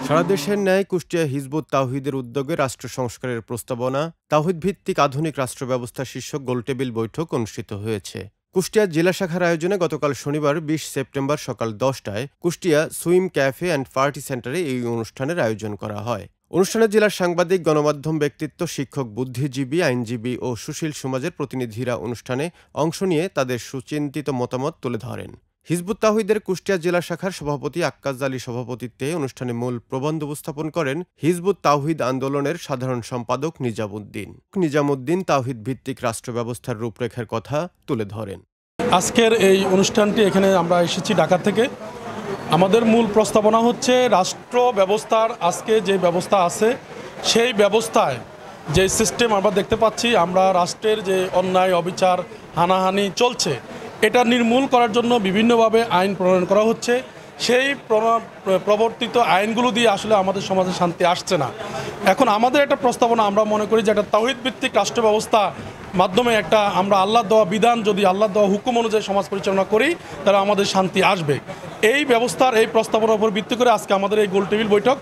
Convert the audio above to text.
সারা দেশের ন্যায় কুষ্টিয়া হিজবুত তাওহীদের উদ্যোগে রাষ্ট্র সংস্কারের প্রস্তাবনা, তাওহীদ ভিত্তিক আধুনিক রাষ্ট্র ব্যবস্থা শীর্ষক গোলটেবিল বৈঠক অনুষ্ঠিত হয়েছে। কুষ্টিয়া জেলা শাখার আয়োজনে গতকাল শনিবার ২০ সেপ্টেম্বর সকাল ১০টায় Kushtia swim cafe and party সেন্টারে এই অনুষ্ঠানের আয়োজন করা হয়। অনুষ্ঠানে জেলার সাংবাদিক, গণমাধ্যম ব্যক্তিত্ব, শিক্ষক, বুদ্ধিজীবী, আইনজীবী ও সুশীল সমাজের প্রতিনিধিরা অনুষ্ঠানে অংশ নিয়ে তাদের সুচিন্তিত মতামত তুলে ধরেন। হিজবুত তাওহীদের কুষ্টিয়া জেলা শাখার সভাপতি আক্কাস আলী সভাপতিত্বে অনুষ্ঠানে মূল প্রবন্ধ উপস্থাপন করেন হিজবুত তাওহীদ আন্দোলনের সাধারণ সম্পাদক নিজামুদ্দিন তাওহীদ ভিত্তিক রাষ্ট্র ব্যবস্থার রূপরেখার কথা তুলে ধরেন। আজকের এই অনুষ্ঠানটি এখানে আমরা এসেছি ঢাকা থেকে। আমাদের মূল প্রস্তাবনা হচ্ছে রাষ্ট্র ব্যবস্থার আজকে যে ব্যবস্থা আছে সেই ব্যবস্থায় যে সিস্টেম আমরা দেখতে পাচ্ছি, আমরা রাষ্ট্রের যে অন্যায়, অবিচার, হানাহানি চলছে, এটা নির্মূল করার জন্য বিভিন্নভাবে আইন প্রণয়ন করা হচ্ছে। সেই প্রবর্তিত আইনগুলো দিয়ে আসলে আমাদের সমাজে শান্তি আসছে না। এখন আমাদের একটা প্রস্তাবনা, আমরা মনে করি যে একটা তাওহীদ ভিত্তিক রাষ্ট্র ব্যবস্থা মাধ্যমে একটা আমরা আল্লাহর দেওয়া বিধান, যদি আল্লাহর দেওয়া হুকুম অনুযায়ী সমাজ পরিচালনা করি তাহলে আমাদের শান্তি আসবে। এই ব্যবস্থার এই প্রস্তাবনার উপর ভিত্তি করে আজকে আমাদের এই গোলটেবিল বৈঠক।